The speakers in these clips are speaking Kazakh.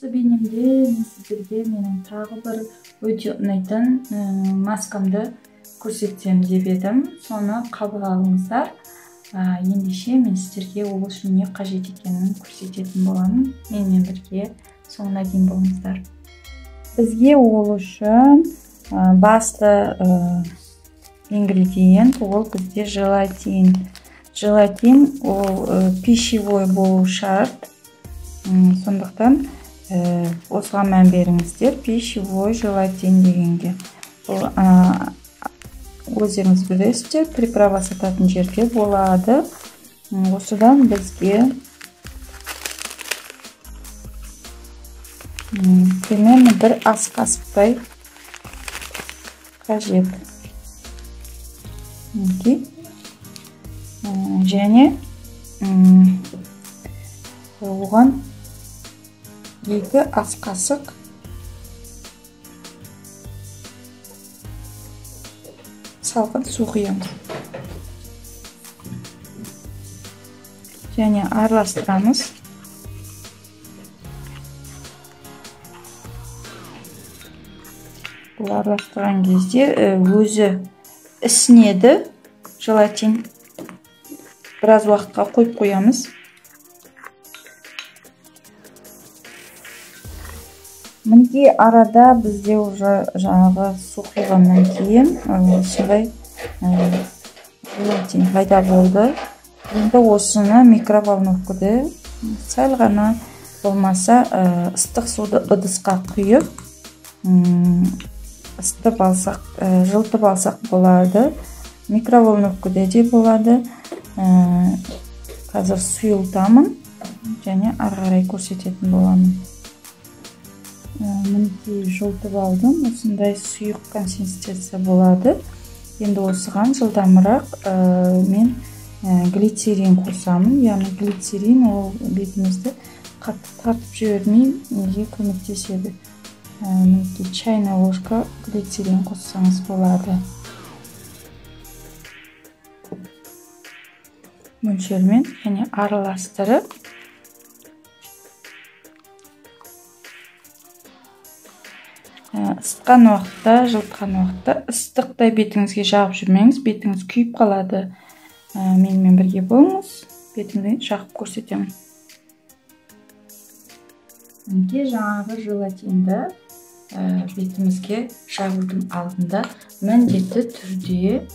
Осы бейнемде мен сіздерге менің тағы бір өте ұнайтын маскамды көрсетсем деп едім. Соны қабыл алыңыздар. Ендеше мен сіздерге ол үшін не қажет екенін көрсететін боламын. Менімен бірге соңына дейін болыңыздар. Бізге ол үшін басты ингредиент ол бізде желатин. Желатин ол пищевой болу шарт. Сондықтан осыған мән беріңіздер. Пищевой желатин дегенге. Өздеріңіз білесіздер, приправа сататын жерде болады. Осыдан бізге примерно бір ас қасықтай қажет. Және оған 2 ас қасық салқын су құямыз. Және араластырамыз. Бұл араластырған кезде өзі ісінеді желатин. Біраз уақытқа қойып қоямыз. Мінекей арада бізде уже жаңағы су құйғаннан кейін осындай желатин пайда болды. Енді осыны микроволновкада сәл ғана болмаса ыстық суды ыдысқа құйып ысытып алсақ, жылытып алсақ болады. Микроволновкада де болады. Қазір сұйылтамын және ары қарай көрсететін боламын. Мінекей жылытып алдым. Осындай сұйық консистенция болады. Енді осыған жылдамырақ мен глицерин қосамын. Яғни глицерин ол бетімізді қатты тартып жібермей неге көмектеседі. Мінекей чайная ложка глицерин қоссаңыз болады. Мөлшермен және араластырып ысытқан уақытта, жылытқан уақытта ыстықтай бетіңізге жағып жүрмеңіз, бетіңіз күйіп қалады. Менімен бірге болыңыз, бетімді жағып көрсетемін. Мінекей жаңағы желатинді бетімізге жағудың алдында міндетті түрде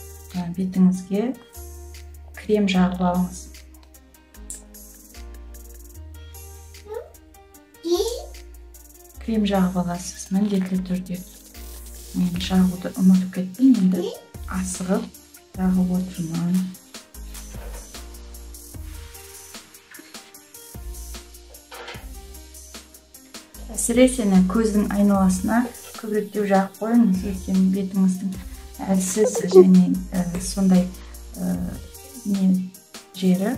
бетіңізге крем жағып алыңыз. Крем жағып аласыз, міндетті түрде. Мен жағуды ұмытып кеттім, енді асығып жағып отырмын. Әсіресе көздің айналасына көбіректеу жағып қойыңыз, өйткені бетіңіздің әлсіз және сондай жері,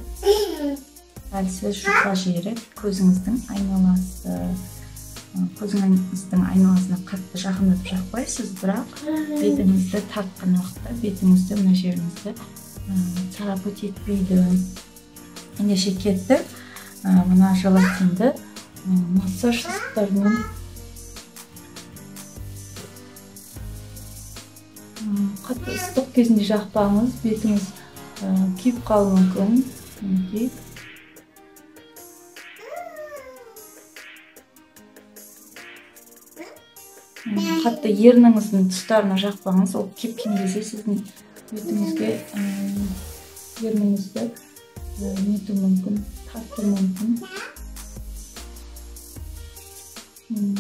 әлсіз жұқа жері көзіңіздің айналасы. Көзіңіздің айналасына қатты жақындатып жақпайсыз, бірақ бетіңізді тартқан уақытта бетіңізді, мына жеріңізді царапать етпейді. Ендеше кеттік. Мына желатинді массаж сызықтарымен қатты ыстық кезінде жақпаңыз, бетіңіз күйіп қалуы мүмкін. Қатты ерніңіздің тұстарына жақпаңыз, ол кепкен кезде сіздің бетіңізге ерніңізді нету мүмкін, тарту мүмкін.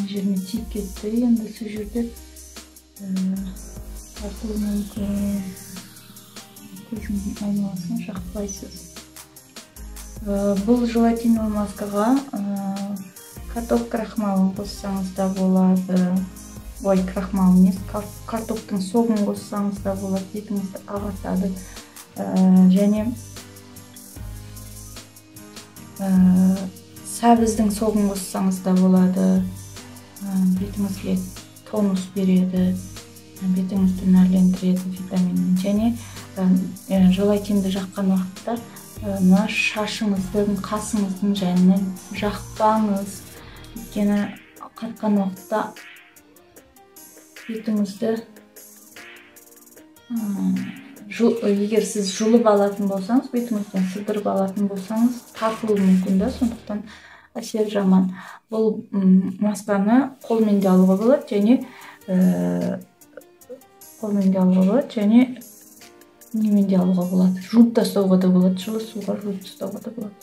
Жеріне тиіп кетті, енді сол жерде тарту мүмкін. Көзіңіздің айналасына жақпайсыз. Бұл желатиновый маскаға картоп крахмалын қоссаңыз да болады. Ой, крахмал емес, картоптың соғын қоссаңыз да болады, бетіңізді ағартады. Және сәбіздің соғын қоссаңыз да болады. Бетіңізге тонус береді, бетіңізді нәрлендіреді витаминмен. Және желатинді жаққан уақытта шашыңыздың, қасыңыздың жәнінен жақпаңыз. Өйткені қатқан уақытта бетіңізді егер сіз жұлып алатын болсаңыз, бетіңізден сыдырып алатын болсаңыз, тартылуы мүмкін да, сондықтан әсер жаман. Бұл масканы қолмен де алуға болады, және немен де алуға болады. Жуып тастауға да болады, жылы суға жуып тастауға да болады.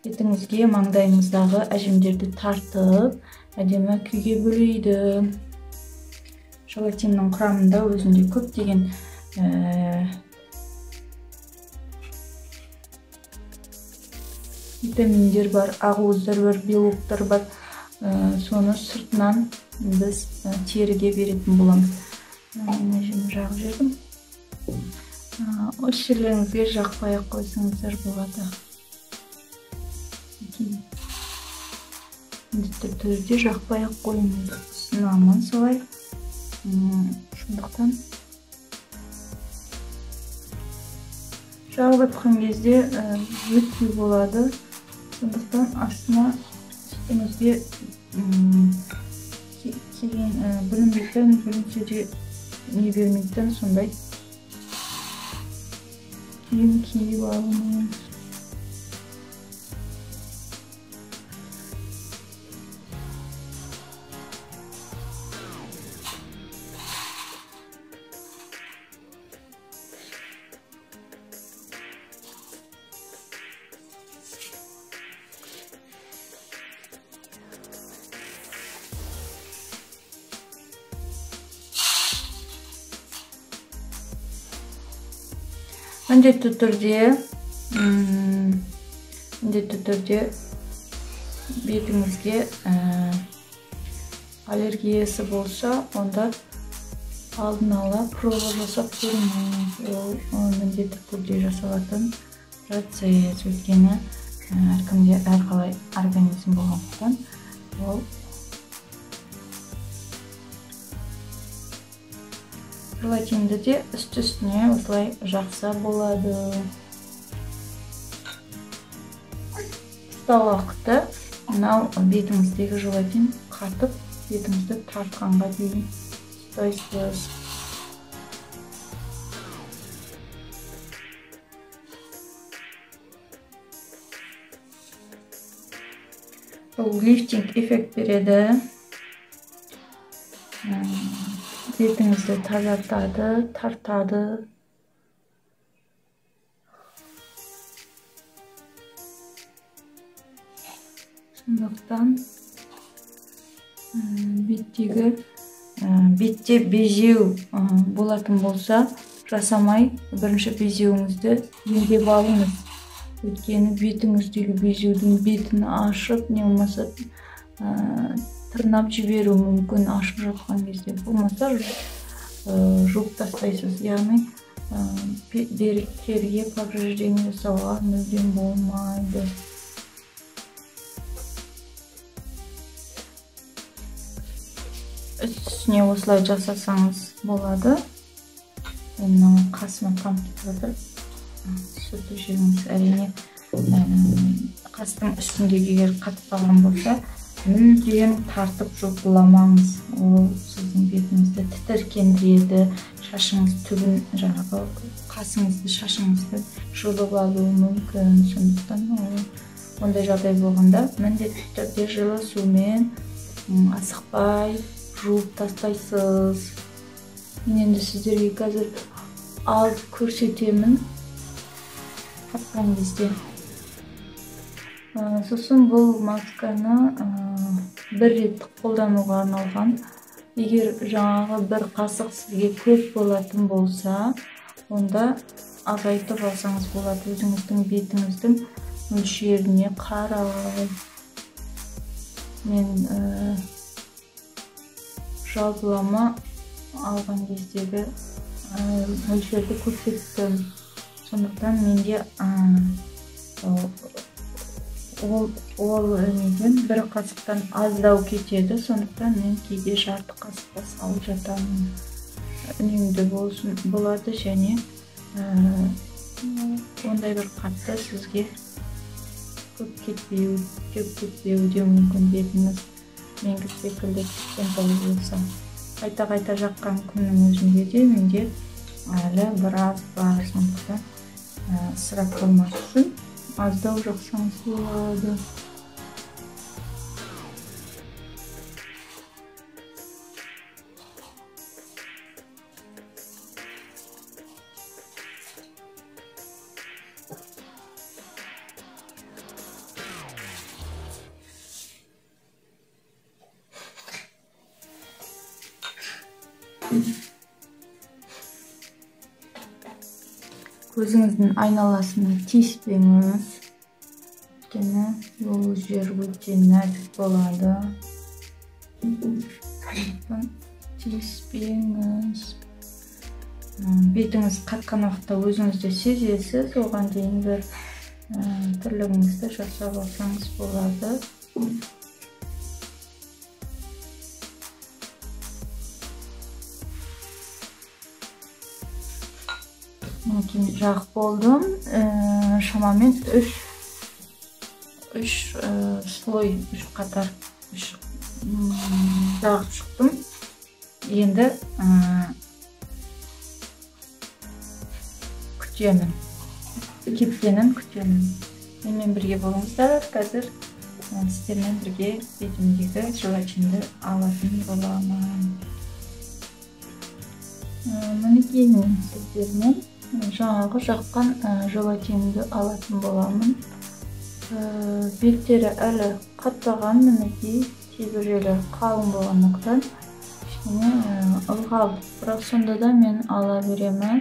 Бетіңізге маңдайыңыздағы әжімдерді тартып, әдемі күйге бөлейді. Желатиннің құрамында өзінде көптеген витаминдер бар, ақуыздар бар, белоктар бар. Соны сыртынан біз теріге беретін боламыз. Мен жағып жердім. Осы жерлеріңізге жақпай қойсаңыздар болады. Міндетті түрде жақпай қойыңыз. Ұсынамын солай. Сондықтан жағып атқан кезде өтпей болады. Сондықтан астына үстіңізге білінсе де не бермейтін сондай киім киіп алыңыз. Міндетті түрде бетіңізге аллергиясы болса, онда алдын ала проба жасап көріңіз. Ол міндетті түрде жасалатын процесс. Өйткені әркімде әрқалай организм болғандықтан ол желатинді де үсті-үстіне осылай жақса болады. Ұстау уақыты мынау бетіңіздегі желатин қатып, бетіңізді тартқанға дейін ұстайсыз. Бұл лифтинг эффект береді. Бетіңізді тазартады, тартады. Сондықтан бетте безеу болатын болса, жасамай бірінші безеуіңізді емдеп алыңыз. Өйткені бетіңіздегі безеудің бетін ашып, не болмаса тырнап жіберу мүмкін ашып жатқан кезде. Болмаса жуып тастайсыз. Яғни теріге повреждение жасауға мүлдем болмайды. Үстіне осылай жасасаңыз болады. Мынау қасыма қамтып жатыр. Сүртіп жіберіңіз. Әрине қастың үстіндегі егер қатып қалған болса, мүлдем тартып жұлқыламаңыз. Ол сіздің бетіңізді тітіркендіреді, шашыңыз түбін, жаңағы қасыңызды, шашыңызды жұлып алуы мүмкін. Сондықтан ондай жағдай болғанда міндетті түрде жылы сумен асықпай жуып тастайсыз. Мен енді сіздерге қазір алып көрсетемін қатқан кезде. Сосын бұл масканы бір рет қолдануға арналған. Егер жаңағы бір қасық сізге көп болатын болса, онда азайтып алсаңыз болады. Өзіңіздің бетіңіздің мөлшеріне қарай. Мен жалпылама алған кездегі мөлшерді көрсеттім. Сондықтан менде ол неден бір қасықтан аздау кетеді. Сондықтан мен кейде жарты қасыққа салып жатамын. Үнемді болады, және ондай бір қатты сізге көп кетпеуі де мүмкін бетіңіз. меники секилде кичинекей болсо. Кайта жаккан күнүн өзүндө де менде әлі біраз бар, сондықтан ысырап болмас үшін аздау жақсаңыз болады. Көзіңіздің айналасына тиіспеңіз, өйткені бұл жер өте нәзік болады. Тиіспеңіз. Бетіңіз қатқан уақытта өзіңізді сезесіз, оған дейін бір тірлігіңізді жасап алсаңыз болады. Мен жағып болдым. Шамамен 3 слой, 3 қатар жағып шықтым. Енді күтемін. Кепкенін күтемін. Менімен бірге болыңыздар. Қазір сіздермен бірге бетімдегі желатинді алатын боламын. Мінекей мен сіздермен жаңағы жаққан желатинді алатын боламын. Беттері әлі қаттаған, мінекей кейбір жері қалың болғандықтан кішкене ылғал, бірақ сонда да мен ала беремін.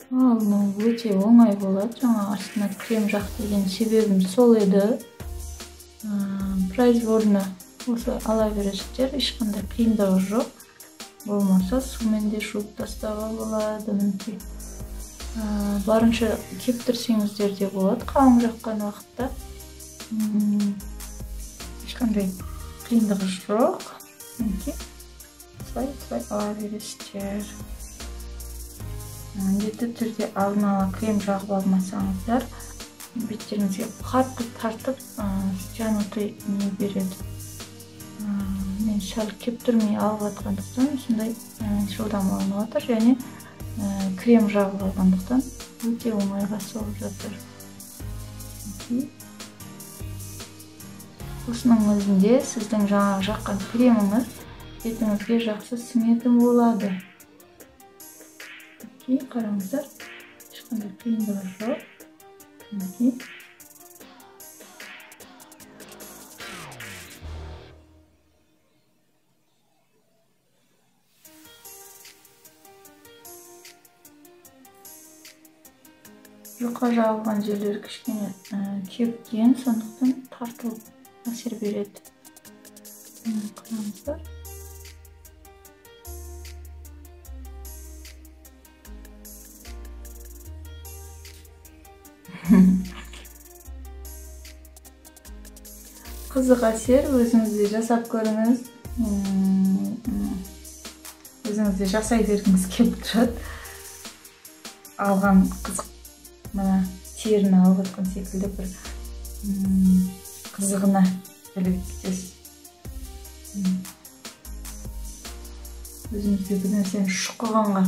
Алыну өте оңай болады. Жаңа астына крем жақ деген себебім сол еді. Произвольно осы ала бересіздер, ешқандай қиындығы жоқ. Болмаса сумен де жуып тастауға болады. Барынша кептірсеңіздер де болады қалың жаққан уақытта. Ешқандай қиындығы жоқ. Слай ала бересіздер. Міндетті түрде алдын ала крем жағып алмасаңыздар, беттеріңізге қатты тартып жануты не береді. Мен сәл кептірмей алып атқандықтан осындай жылдам алынып жатыр, және крем жағып алғандықтан өте оңайға соғып жатыр. Осының өзінде сіздің жаңа жаққан креміңіз бетіңізге жақсы сіңетін болады. Қараңыздар, ешқандай қиындығы жоқ. Жұқа жағылған жерлер кішкене кепкен, сондықтан тартылып әсер береді. Қараңыздар. Қызық әсер, өзіңізде жасап көріңіз. Өзіңізде жасай бергіңіз келіп тұрады. Алған қызық, мына теріні алып жатқан секілді бір қызығына ілігіп кетесіз. Өзіңізде бір нәрсені шұқығанға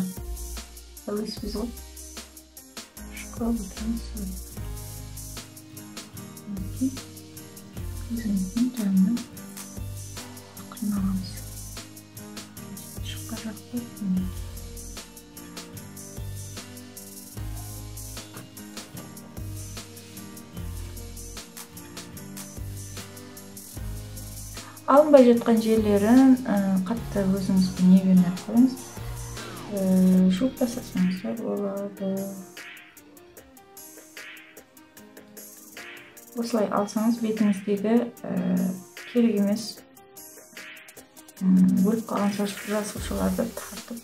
әуеспіз ғой. Шұқығып отырмыз. Өзіңіздің жанынан ақырын аламыз. Шыққа жақты. Алынбай жатқан жерлерін қатты өзіңізге не бермей қойыңыз. Жуып тастасаңыз болады. Осылай алсаңыз бетіңіздегі керек емес өліп қалған жасушаларды тартып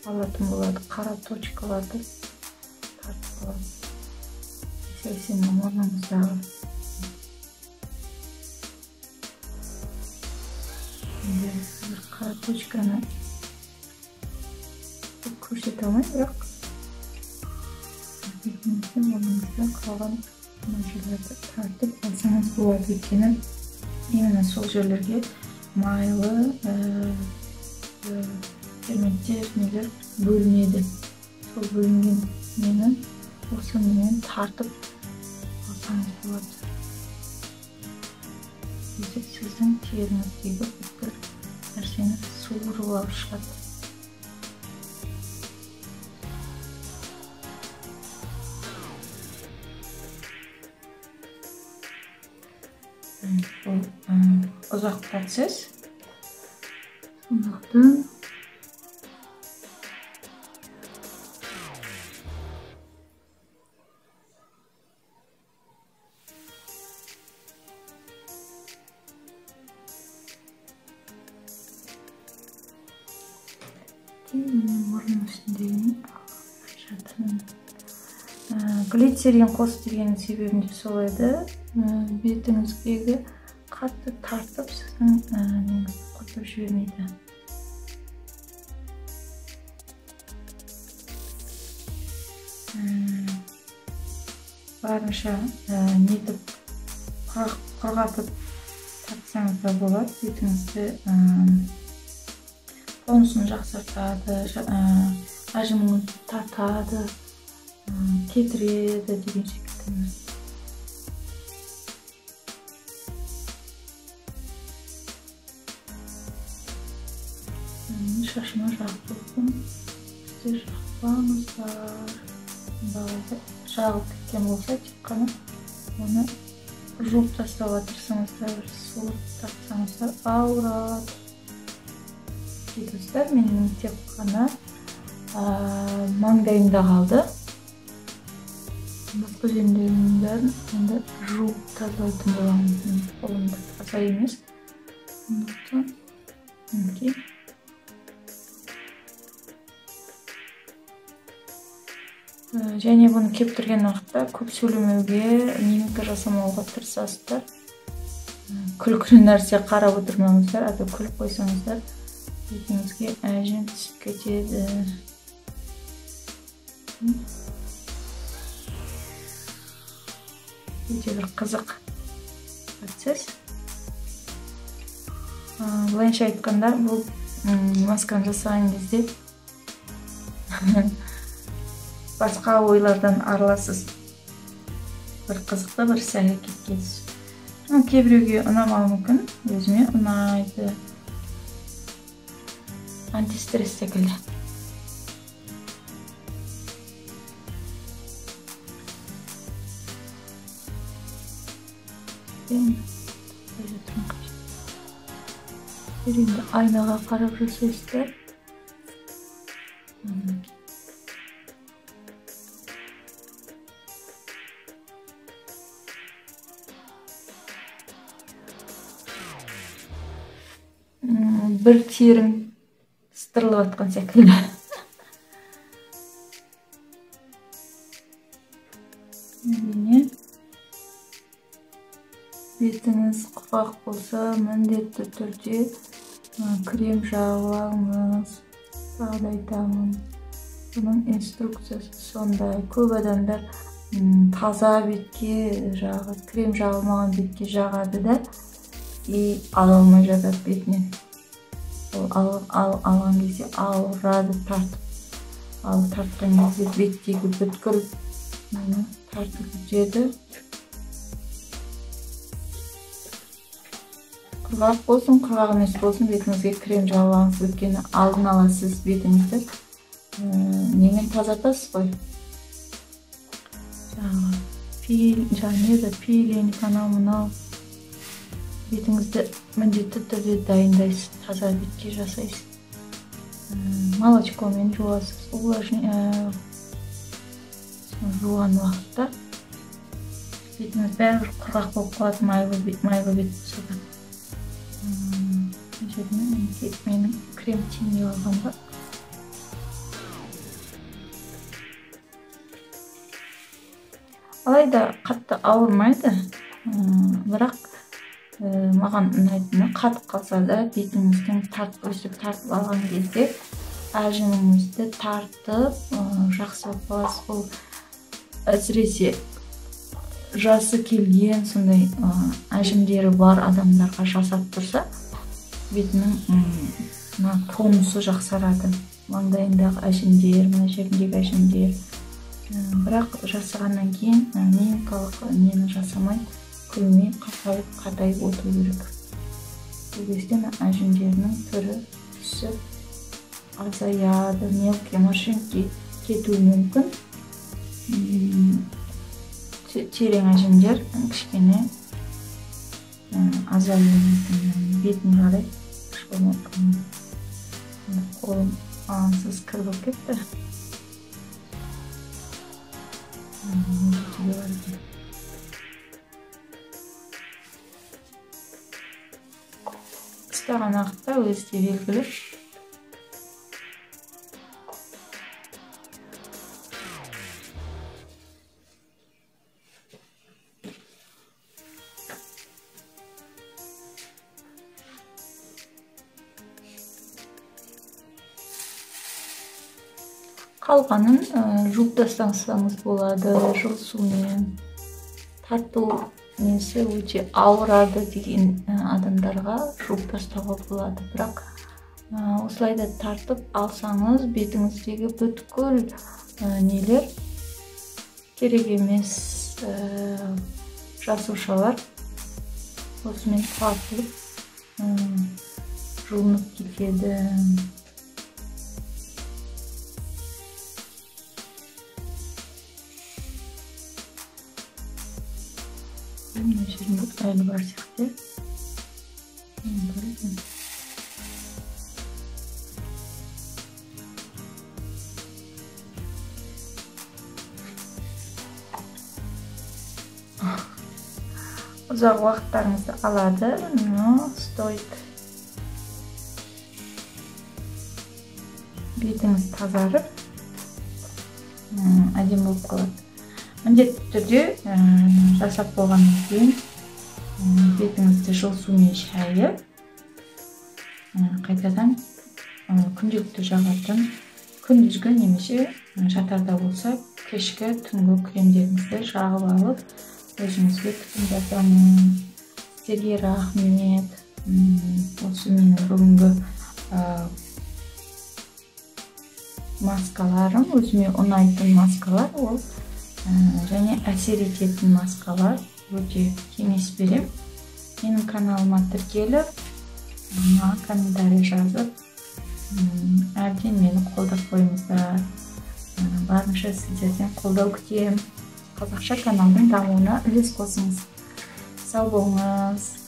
алатын болады. Қара точкаларды тартып алады. Әсіресе мұрныңыздағы. Қара точканы көрсете алмаймын, бірақ бетіңізде мұрныңызда бетіңізді қалған жерлерді тартып алсаңыз болады. Өйткені именно сол жерлерге майлы ферменттер нелер бөлінеді. Сол бөлінген нені осы немен тартып алсаңыз болады. Сөйтіп сіздің теріңіздегі бүкіл нәрсені суырып алып шығады. Бұл ұзақ процесс. Сондықтан мұрын үстіндегі глицерин қосып дегеннің себебім де сол еді. Бетіңіздегі қатты тартып сіздің неңізді құртып жібермейді. Барынша нетіп құрғатып тартсаңыз да болады. Бетіңізді тонусын жақсартады, ажымын тартады, кетіреді деген секілді. Шашыма жағып болсын, сіздер жақпаңыздар. Жағып кеткен болса, тек қана оны жуып тастауға тырысыңыздар, суырып тастаңыздар, ауырады. Достар, менің тек қана маңдайымда қалды. Басқа жерімдердің бәрін енді жуып тазалайтын боламын. Қолымда таза емес. Сондықтан мінекей. Және бұны кептірген уақытта көп сөйлемеуге, мимика жасамауға тырысасыздар. Күлкілі нәрсе қарап отырмаңыздар, ата күліп қойсаңыздар, бетіңізге әжім түсіп кетеді. Өте бір қызық процесс. Былайша айтқанда, бұл масканы жасаған кезде басқа ойлардан арыласыз. Бір қызықты, бір іс-әрекет кетесіз. Кейбіреуге ұнамауы мүмкін, өзіме ұнайды. Антистресс секілді. Енді айнаға қарап жасайсыздар. Bir терім сытырылып атқан секілді. Бетіңіз құрғақ болса, міндетті түрде крем жағылаңыз. Тағы да айтамын. Бұның инструкциясы сондай. Көп адамдар таза бетке жағады, крем жағылмаған бетке жағады да и ала алмай жатады бетінен. Алған кезде ауырады, тартып. Ал тартқан кезде беттегі бүткіл тартып өтеді. Құрғақ болсын, құрғақ емес болсын, бетіңізге крем жағылаңыз. Өйткені алдын ала сіз бетіңізді немен тазартасыз ғой. Пилинг, анау мынау. Бетіңізді міндетті түрде дайындайсыз, таза бетке жасайсыз. Молочкомен жуасыз, жуған уақытта бетіңіз бәрібір құрғақ болып қалады, майлы бет болса да. Менің крем теңдей алған бар. Алайда қатты ауырмайды, бірақ маған ұнайтыны қатып қалса да бетіңіздің өстіп тартып алған кезде әжіміңізді тартып жақсы болып қаласыз. Бұл әсіресе жасы келген сондай әжімдері бар адамдарға жасап тұрса, бетінің мына тонусы жақсарады. Маңдайындағы әжімдер, мына жеріндегі әжімдер. Бірақ жасағаннан кейін мимикалық нені жасамай, күлмей, қасайып, қатайып отыру керек. Бұл кезде әжімдерінің түрі, түсі азаяды, мелкие морщинки кетуі мүмкін. Терең әжімдер кішкене азаюы мүмкін. Бетін қарай қолым аңсыз кір болып кетті. Ұстаған уақытта өзі де белгілі. Қалғанын жуып тастасаңыз болады, жылы сумен. Тарту несі өте ауырады деген адамдарға жуып тастауға болады. Бірақ осылай да тартып алсаңыз, бетіңіздегі бүткіл нелер керек емес жасушалар осымен тартылып жуынып кетеді. Жерінде әлі бар сияқты. Ұзақ уақыттарыңызды алады, но стоит. Бетіңіз тазарып, әдемі болып қалады. Міндетті түрде жасап болғаннан кейін бетіңізді жылы сумен шайып, қайтадан күнделікті жағатын күндізгі немесе жатарда болса кешкі түнгі кремдеріңізді жағып алып, өзіңізге күтім жасаңыз. Сіздерге рахмет. Осы менің бүгінгі маскаларым, өзіме ұнайтын маскалар ол және әсер ететін маскалар. Өте кеңес берем. Менің каналыма тіркеліп, комментарий жазып, әбден мені қолдап қойыңыздар. Барынша сіздерден қолдау күтем. Қазақша каналдың дамуына үлес қосыңыз. Сау болыңыз.